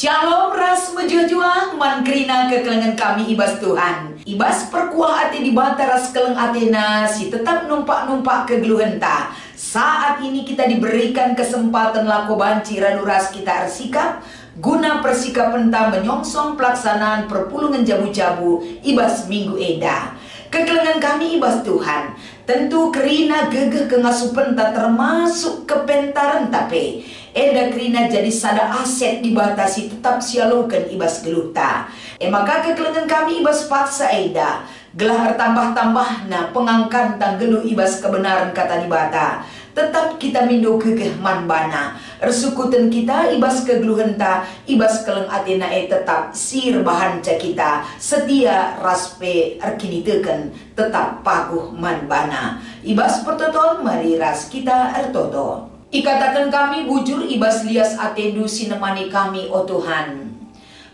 Shalom ras mejuang man kerina kekelengan kami ibas Tuhan. Ibas perkuah ate di bata ras keleng atena si tetap numpak-numpak kegeluhan ta. Saat ini kita diberikan kesempatan lako banci radu ras kita arsikap guna persikap penta menyongsong pelaksanaan perpulungan jabu-jabu ibas minggu eda. Kekelengan kami ibas Tuhan, tentu kerina gegeh kengasupen tak termasuk kepentaran tape. Eda kerina jadi sada aset dibatasi tetap sialukan ibas geluta. Maka kekelengan kami ibas paksa eda. Gelar tambah-tambah na pengangkan tanggelu ibas kebenaran kata dibata. Tetap kita mindo gegeh manbana. Resukuten kita ibas kegeluhan ta, ibas keleng atena tetap sir bahan ca kita. Setia raspe erkiniteken tetap paguh manbana. Ibas pertoton mari ras kita ertoto. Ikatakan kami bujur ibas lias atendu sinemani kami o Tuhan.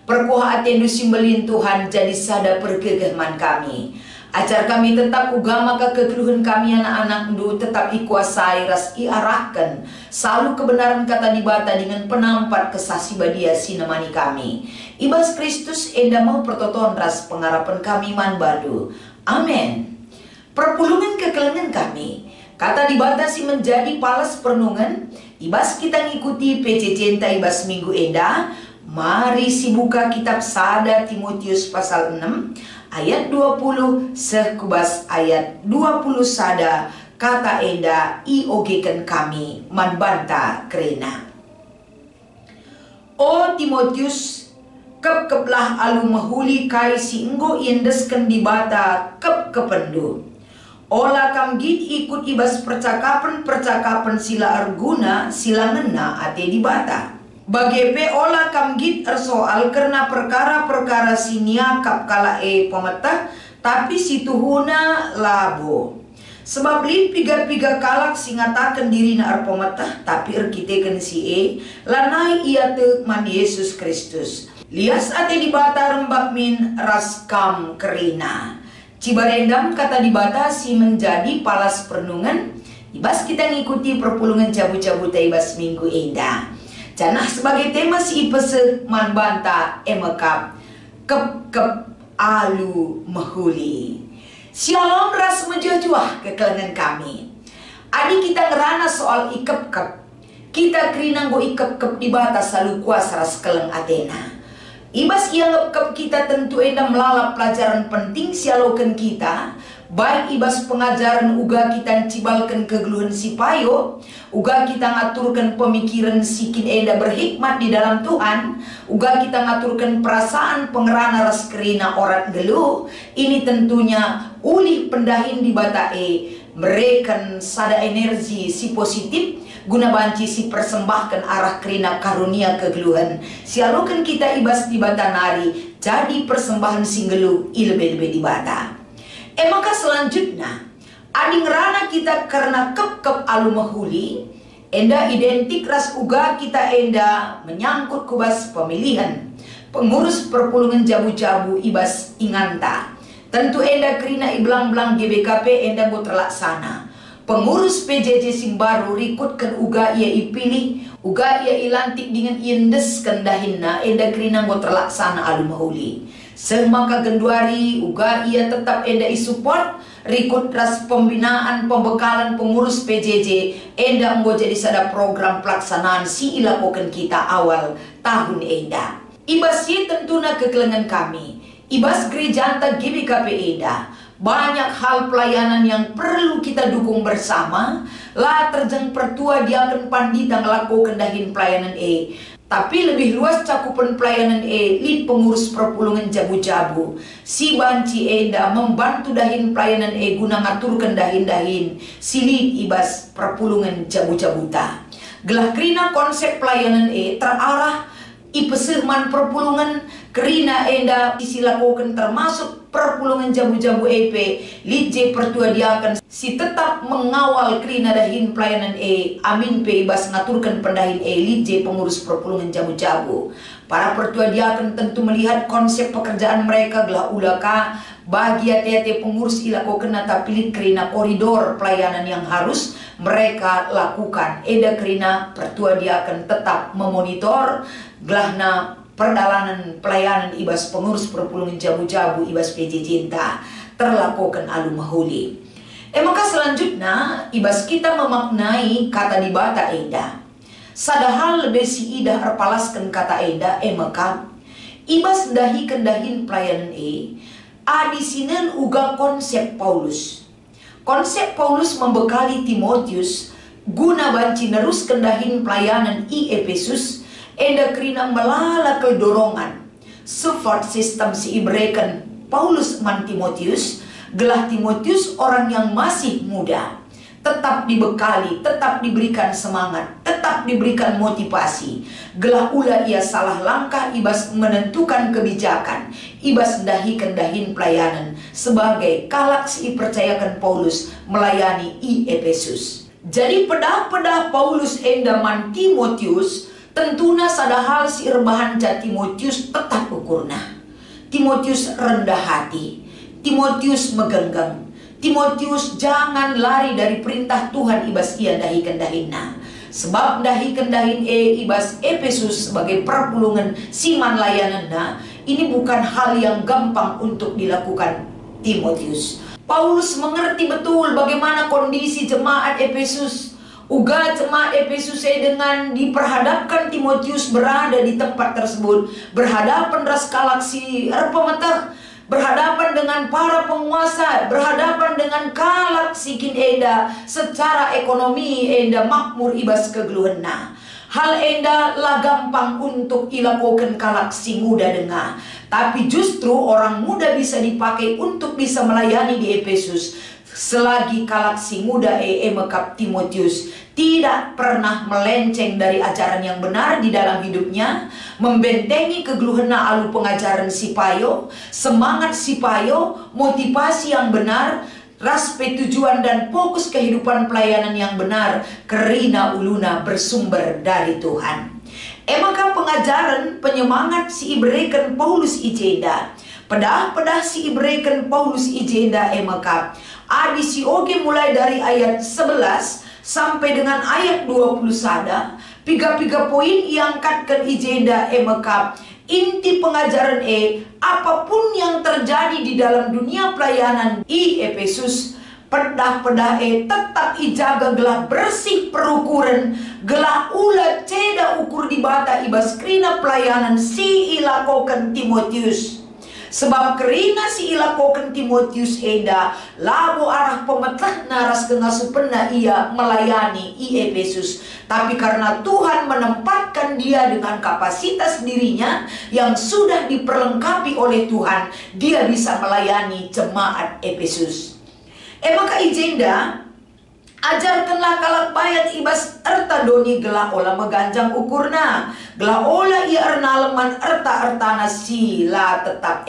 Perkuah atendu simbelin Tuhan jadi sada pergegehman kami. Ajar kami tetap ugama kekeluhan kami anak-anak du tetap ikuasai ras iarahkan. Selalu kebenaran kata dibata dengan penampat kesasi badia sinemani kami. Ibas Kristus enda mau pertoton ras pengarapan kami manbadu. Amin. Perpulungan kekelengan kami. Kata dibatasi menjadi palas perenungan. Ibas kita ngikuti PCC ibas minggu eda. Mari sibuka kitab sada Timotius pasal 6 ayat 20 sekubas ayat 20 sada. Kata eda iogekan kami manbanta kerena. O Timotius, kep-keplah alu mahuli kai si enggo iendesken dibata kep-kependu. Ola kam git ikut ibas percakapan sila arguna sila ngena ate dibata. Bagepe ola kam git ersoal karena perkara-perkara sinia kap kala pemetah tapi situhuna labo. Sebab li piga-piga kalak singatakan diri na pemetah tapi erkitekan si lanai ia te man Yesus Kristus. Lias ate dibata rembak min raskam kerina. Cibarendam kata dibatasi menjadi palas perenungan. Ibas kita ngikuti perpulungan jabu-jabu ibas minggu eda. Janah sebagai tema si ipese manbanta emekap kep alu mahuli. Shalom ras mejuah kekelengan kami. Adi kita ngerana soal ikep-kep. Kita kerina go ikep-kep dibata selalu kuasa ras keleng atena. Ibas ia kep kita tentu eda melalap pelajaran penting sialokan kita. Baik ibas pengajaran uga kita cibalkan kegeluhan si payo. Uga kita ngaturkan pemikiran sikin eda berhikmat di dalam Tuhan. Uga kita ngaturkan perasaan pengerana ras kerina orang geluh. Ini tentunya ulih pendahin di batae. Mereka sada energi si positif. Guna banci si persembahkan arah kerina karunia kegeluhan. Sialukan kita ibas di bata nari. Jadi persembahan singgelu ilbe-ilbe di bata. Maka selanjutnya ading rana kita karena kep-kep alu mahuli. Enda identik ras uga kita enda menyangkut kubas pemilihan. Pengurus perpulungan jabu-jabu ibas inganta. Tentu enda kerina iblang-blang GBKP enda go terlaksana. Pengurus PJJ Simbaru rikutkan uga ia ipilih, uga ia ilantik dengan iendes kendahinna enda kerina go terlaksana alu mahuli. Semaka genduari uga ia tetap enda isupport rikut ras pembinaan pembekalan pengurus PJJ enda enggo jadi sada program pelaksanaan si ilakokan kita awal tahun enda. Ibas ye tentuna kekelengan kami. Ibas gereja anta GBKP eda. Banyak hal pelayanan yang perlu kita dukung bersama. Lah terjeng pertua diakan pandita ngelakukan dahin pelayanan Tapi lebih luas cakupan pelayanan lid pengurus perpulungan jabu-jabu. Si banci eda membantu dahin pelayanan guna ngaturkan dahin-dahin. Si lid ibas perpulungan jabu-jabuta. Gelah kerina konsep pelayanan terarah ipesehman perpulungan kerina enda isilakukan termasuk perpulungan jabu-jabu lidje pertua diakan si tetap mengawal kerina dahin pelayanan amin pe ibas ngaturkan pendahin lidje pengurus perpulungan jabu-jabu. Para pertua diakan tentu melihat konsep pekerjaan mereka gelah ulaka bagi hati-hati pengurus ilakukan tapi kerina koridor pelayanan yang harus mereka lakukan. Eda kerina pertua diakan tetap memonitor gelahna perdalanan pelayanan ibas pengurus perpulungan jabu-jabu ibas PJ Cinta terlakukan alu mahuli. Maka selanjutnya ibas kita memaknai kata di bata eda. Sadahal lebih si ida arpalaskan kata eda maka ibas dahi kendahin pelayanan adi sinen uga konsep Paulus. Konsep Paulus membekali Timotius guna banci nerus kendahin pelayanan Efesus enda kerina melala kedorongan support sistem si ibrekan Paulus man Timotius gelah Timotius orang yang masih muda tetap dibekali, tetap diberikan semangat, tetap diberikan motivasi. Gelah ula ia salah langkah ibas menentukan kebijakan, ibas dahin pelayanan sebagai kalak si percayakan Paulus melayani Efesus. Jadi pedah-pedah Paulus endaman Timotius tentuna sadahal si rebahan Timotius tetap ukurna. Timotius rendah hati, Timotius megenggang, Timotius jangan lari dari perintah Tuhan ibas ia dahi kendahina. Sebab dahi kendahin ibas Efesus sebagai perpulungan siman layananna ini bukan hal yang gampang untuk dilakukan Timotius. Paulus mengerti betul bagaimana kondisi jemaat Efesus. Uga jemaat Efesus dengan diperhadapkan Timotius berada di tempat tersebut, berhadapan ras galaksi pemetah, berhadapan dengan para penguasa, berhadapan dengan kalak sikin enda secara ekonomi enda makmur ibas kegeluhena. Hal enda lah gampang untuk ilakukan kalak si muda dengar. Tapi justru orang muda bisa dipakai untuk bisa melayani di Efesus. Selagi kalak si muda mekap Timotius tidak pernah melenceng dari ajaran yang benar di dalam hidupnya, membentengi kegeluhena alu pengajaran si payo, semangat si payo, motivasi yang benar, raspe tujuan dan fokus kehidupan pelayanan yang benar, kerina uluna bersumber dari Tuhan. Maka pengajaran penyemangat si ibrekan Paulus ijenda, pedah-pedah si ibrekan Paulus ijenda maka adi si oge mulai dari ayat 11 sampai dengan ayat 20 sada, piga-piga poin iangkatkan ijenda maka inti pengajaran apapun yang terjadi di dalam dunia pelayanan Efesus, pedah-pedah tetap ijaga gelah bersih perukuran, gelah ula ceda ukur di bata ibas kerina pelayanan si ilakokan Timotius. Sebab kerina si ilakokan Timotius eda labo arah pemetah naras kengasupena ia melayani Efesus. Tapi karena Tuhan menempatkan dia dengan kapasitas dirinya yang sudah diperlengkapi oleh Tuhan, dia bisa melayani jemaat Efesus. Maka ijenda ajarkanlah kalak bayat ibas erta doni gelah ola meganjang ukurna, gelah ola ia ernaleman erta-ertana sila tetap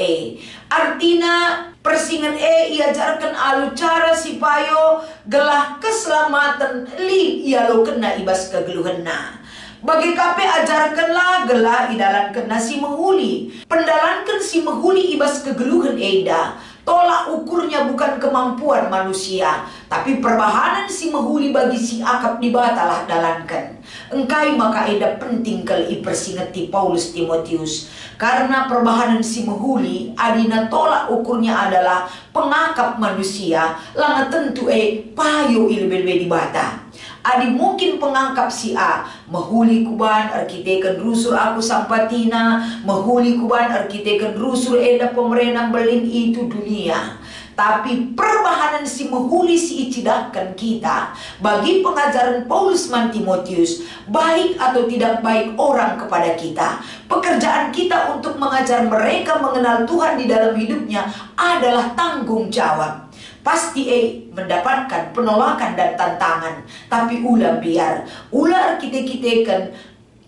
artina persingan iajarkan alu cara si payo gelah keselamatan li ia lo kena ibas kegeluhena. Bagi kape ajarkanlah gelah idalan kena si menghuli, pendalankan si menghuli ibas kegeluhan eda. Tolak ukurnya bukan kemampuan manusia, tapi perbahanan si menghuli bagi si akap dibatalah dalankan. Engkai maka eda penting kali ipersingeti Paulus Timotius. Karena perbahanan si menghuli adina tolak ukurnya adalah pengakap manusia, langa tentu payo ilbelbe dibata. Adi mungkin pengangkap si A, mahuli kuban arkitekan rusur aku sampatina, mahuli kuban arkitekan rusur eda pemerintah belin itu dunia. Tapi perbahanan si mahuli si icidahkan kita bagi pengajaran Paulus man Timotius, baik atau tidak baik orang kepada kita, pekerjaan kita untuk mengajar mereka mengenal Tuhan di dalam hidupnya adalah tanggung jawab. Pasti mendapatkan penolakan dan tantangan, tapi ulah biar ular kita-kitakan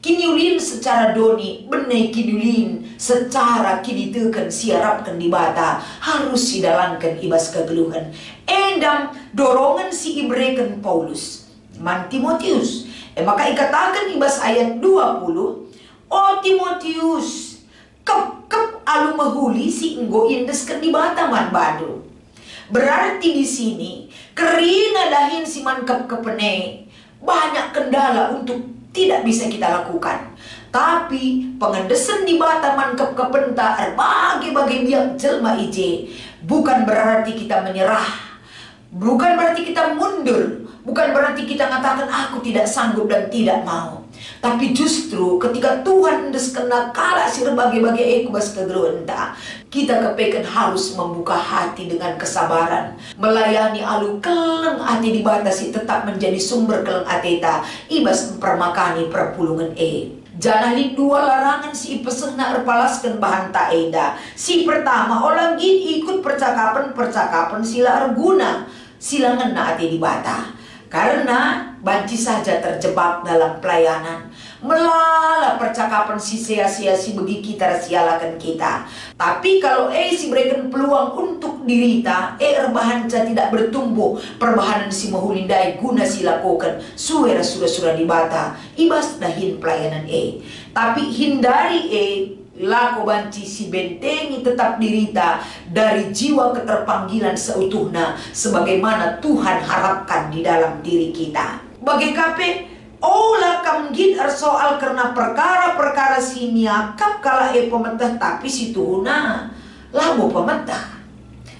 kiniulin secara doni, benai kiniulin secara kinitekan siarapkan di bata harus sidalankan ibas kegeluhan. Endam dorongan si ibrekan Paulus man Timotius. Maka ikatakan ibas ayat 20, oh Timotius, kep alu mahuli si enggo indeskan di bata man bado. Berarti di sini kerina dahin si mankap kepene banyak kendala untuk tidak bisa kita lakukan. Tapi pengendesan di bata mankep kepenta bagi biak jelma ije. Bukan berarti kita menyerah, bukan berarti kita mundur, bukan berarti kita mengatakan aku tidak sanggup dan tidak mau. Tapi justru ketika Tuhan hendak kena kala sir bagi-bagi ekubas kegerunta, kita kepeken harus membuka hati dengan kesabaran, melayani alu keleng hati dibatasi tetap menjadi sumber keleng ateta ibas permakani perpulungan Jangan dua larangan si pesena erpalaskan bahan taeda. Si pertama orang gin ikut percakapan sila arguna, sila ngena hati dibata. Karena banci saja terjebak dalam pelayanan, melala percakapan si sia-sia si begi kita sialakan kita. Tapi kalau si berikan peluang untuk dirita, erbahanca tidak bertumbuh, perbahanan si mahulindai guna si lakukan, suara sudah dibata, ibas dahin pelayanan Tapi hindari lako banci si bentengi tetap dirita dari jiwa keterpanggilan seutuhnya sebagaimana Tuhan harapkan di dalam diri kita. Bagi kape olah kamgit soal karena perkara-perkara sinia kap kala pementah tapi si tuhuna labo pementah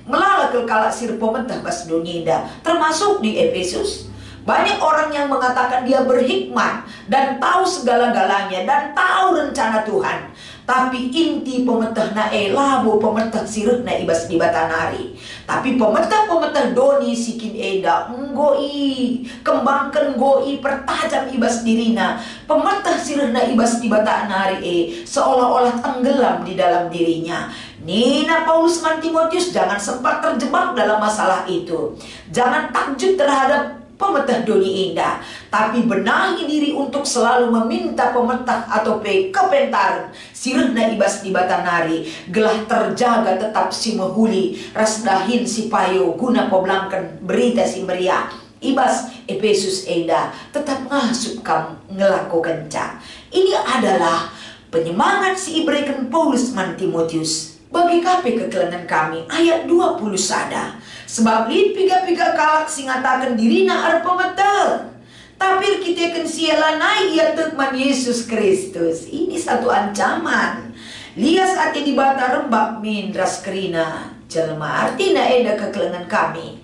melala kala sir pementah bas dunia termasuk di Efesus. Banyak orang yang mengatakan dia berhikmat dan tahu segala-galanya dan tahu rencana Tuhan. Tapi inti pemetah labo pemetah sirut ibas di batanari. Tapi pemetah doni sikin eda nggoi kembangkan goi pertajam ibas dirina. Pemetah sirut ibas di batanari seolah-olah tenggelam di dalam dirinya. Nina Paulus man Timotius jangan sempat terjebak dalam masalah itu. Jangan takjub terhadap pemetah doni indah, tapi benahi diri untuk selalu meminta pemetah atau kepentaran sirna ibas di batanari gelah terjaga tetap si mehuli rasdahin si payo guna poblangkan berita si meriah ibas Efesus eda tetap ngasup kam ngelakukan ca. Ini adalah penyemangat si ibrekan Paulus man Timotius bagi kape kekelengan kami ayat 20 sada. Sebab lid piga-piga kalak singatakan dirina ar pemetah. Tapi kita kan sialanai ia tekman Yesus Kristus. Ini satu ancaman. Lias ati di bata rembak min raskrina. Jelma artina eda kekelengan kami.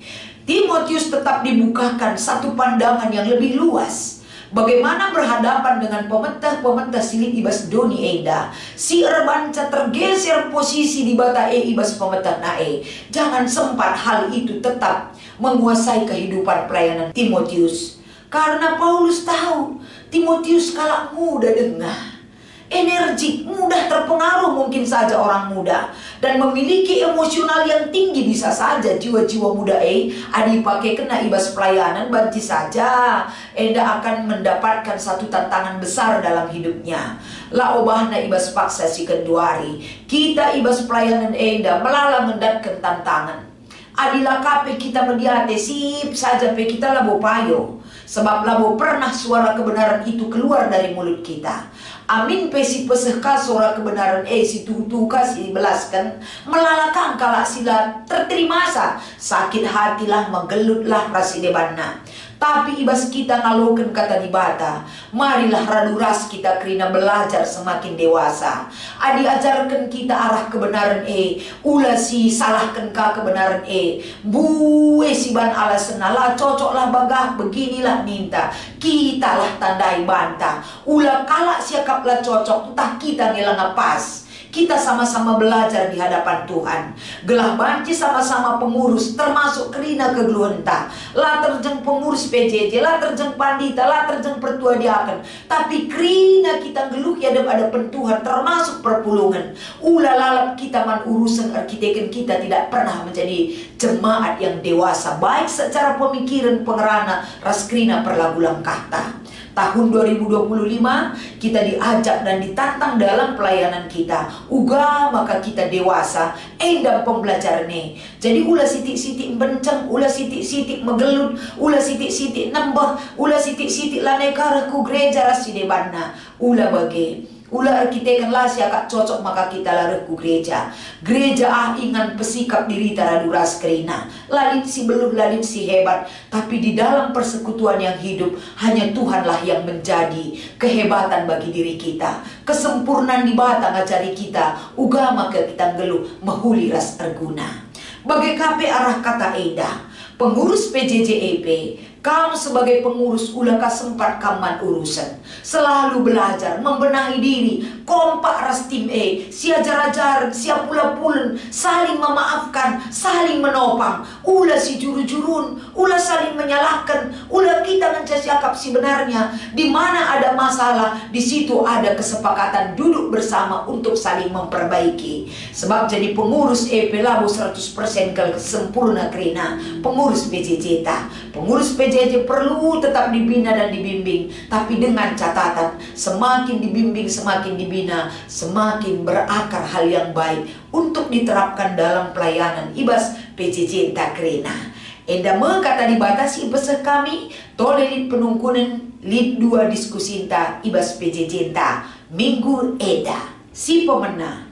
Timotius tetap dibukakan satu pandangan yang lebih luas. Bagaimana berhadapan dengan pemetah silit ibas doni eda. Si erbanca tergeser posisi di bata ibas pemetah Jangan sempat hal itu tetap menguasai kehidupan pelayanan Timotius. Karena Paulus tahu Timotius kalah muda dengar. Energi, mudah terpengaruh mungkin saja orang muda. Dan memiliki emosional yang tinggi bisa saja jiwa-jiwa muda adi pakai kena ibas pelayanan banci saja eda akan mendapatkan satu tantangan besar dalam hidupnya. La obahna ibas paksa si kenduari. Kita ibas pelayanan eda melala mendatkan tantangan. Adilah kape kita mediate sip saja pe kita labo payo. Sebab labo pernah suara kebenaran itu keluar dari mulut kita. Amin pesi pesehka suara kebenaran si tuhu kasih belaskan melalakan kalak sila terterima sakit hatilah menggelutlah rasidebanna. Tapi ibas kita ngaloken kata di bata, marilah raduras kita kerina belajar semakin dewasa. Adi ajarkan kita arah kebenaran ulah si salahkan ka kebenaran buwe si ban alasan lah cocoklah bagah beginilah minta. Kita lah tandai bantah. Ulah kalak siakaplah cocok entah kita ngelang pas. Kita sama-sama belajar di hadapan Tuhan. Gelah banci sama-sama pengurus termasuk kerina kegeluhenta. Lah terjeng pengurus PJJ, lah terjeng pandita, lah terjeng pertua diaken. Tapi kerina kita geluh ya ada Tuhan termasuk perpulungan. Ulah lalap kita man urusan arkiteken kita tidak pernah menjadi jemaat yang dewasa. Baik secara pemikiran pengerana raskrina perlagulang kata. Tahun 2025 kita diajak dan ditantang dalam pelayanan kita. Uga maka kita dewasa dalam pembelajaran ini. Jadi ulah sitik-sitik benceng, ulah sitik-sitik megelut, ulah sitik-sitik nambah, ulah sitik-sitik lanekara ku gereja rasidebanna. Ulah bagi Ular kita kan lah siakak cocok maka kita lari ku gereja. Gereja ingan pesikap diri taraduras kerina. Lalit si beluh, lalit si hebat. Tapi di dalam persekutuan yang hidup, hanya Tuhanlah yang menjadi kehebatan bagi diri kita. Kesempurnaan di batang ngajari kita. Ugama ke kita ngeluh mahuli ras terguna. Bagai kape arah kata Eda, pengurus PJJEP, kamu sebagai pengurus ulaka sempat kaman urusan. Selalu belajar, membenahi diri, kompak ras tim sia ajar-ajar, sia pula-pulen, saling memaafkan, saling menopang. Ula si juru-jurun, ula saling menyalahkan, ula kita mencacakap si benarnya. Di mana ada masalah, di situ ada kesepakatan duduk bersama untuk saling memperbaiki. Sebab jadi pengurus EP labu 100% sempurna kerina pengurus PJJ ta. Pengurus PJJ perlu tetap dibina dan dibimbing, tapi dengan catatan semakin dibimbing, semakin dibina, semakin berakar hal yang baik untuk diterapkan dalam pelayanan ibas PJJ ta kerina. Enda kata dibatasi besar kami tolerit penungkunan lid 2 diskusi ta ibas PJJ ta minggu eda si pemenang.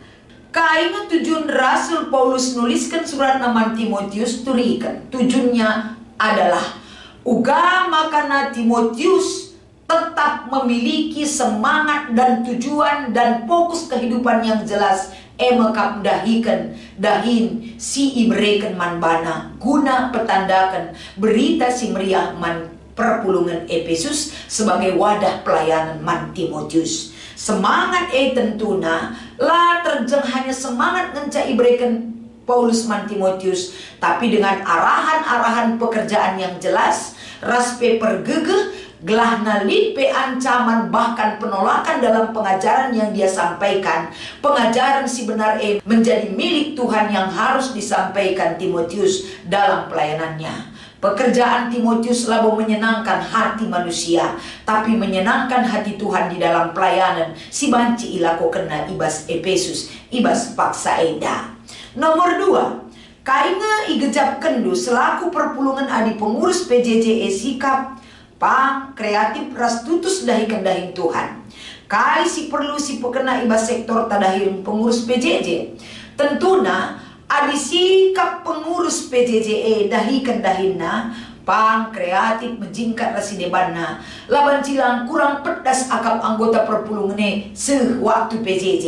Kaingat tujuan Rasul Paulus nuliskan surat nama Timotius turikan. Tujuannya adalah ugama karena Timotius tetap memiliki semangat dan tujuan dan fokus kehidupan yang jelas. Emekap dahikan dahin si ibreken manbana guna petandakan berita si meriah man perpulungan Efesus sebagai wadah pelayanan man Timotius. Semangat tentuna lah terjeng hanya semangat ngenca ibreken Paulus man Timotius, tapi dengan arahan-arahan pekerjaan yang jelas, raspe pergegeh, gelah nalipe ancaman bahkan penolakan dalam pengajaran yang dia sampaikan. Pengajaran si benar menjadi milik Tuhan yang harus disampaikan Timotius dalam pelayanannya. Pekerjaan Timotius lalu menyenangkan hati manusia, tapi menyenangkan hati Tuhan di dalam pelayanan si banci ilako kena ibas Efesus, ibas paksa eda. Nomor 2, kainga igejap kendu selaku perpulungan adi pengurus PJJ sikap pang kreatif ras tutus dahikan dahin Tuhan. Kai si perlu si pekena ibas sektor tadahin pengurus PJJ. Tentuna adi sikap pengurus PJJE dahikan dahinna pang kreatif menjingkat rasidebanna laban cilang kurang pedas akap anggota perpulungane sewaktu PJJ.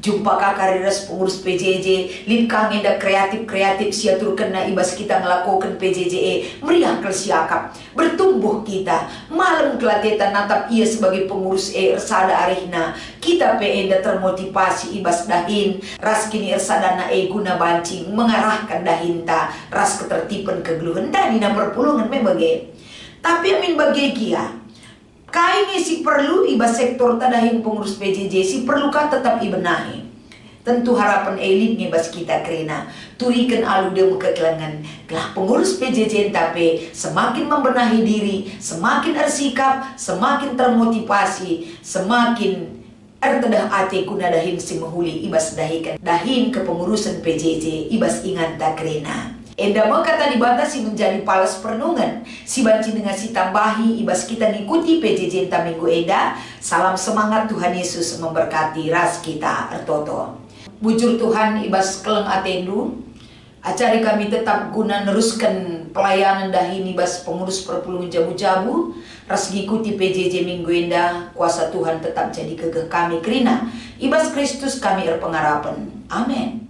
Jumpa kakariras pengurus PJJ lin kangenda kreatif siatur kena ibas kita ngelakukan PJJE meriah kelsiakap bertumbuh kita malam kelatetan natap ia sebagai pengurus ersada arihna kita enda termotivasi ibas dahin ras kini ersadana guna bancing mengarahkan dahinta ras ketertiban kegeluhan dan dina perpulungan membage. Tapi amin bagi kia kainnya si perlu ibas sektor tadahin pengurus PJJ si perlukah tetap ibenahi. Tentu harapan elit ngebas kita kerena turikan alude kekelangan kelah pengurus PJJ tapi semakin membenahi diri, semakin ersikap, semakin termotivasi, semakin ertedah ate kuna dahin si mahuli ibas dahikan dahin kepengurusan PJJ ibas ingan tak kerena. Enda kata dibatasi menjadi palas perenungan si banci dengan si tambahi ibas kita ngikuti PJJ ta minggu eda. Salam semangat, Tuhan Yesus memberkati ras kita ertoto. Bujur Tuhan ibas keleng atendu acari kami tetap guna neruskan pelayanan dahin ibas pengurus perpulungan jabu-jabu ras ngikuti PJJ minggu enda. Kuasa Tuhan tetap jadi kegeh kami kerina ibas Kristus kami erpengarapan. Amin.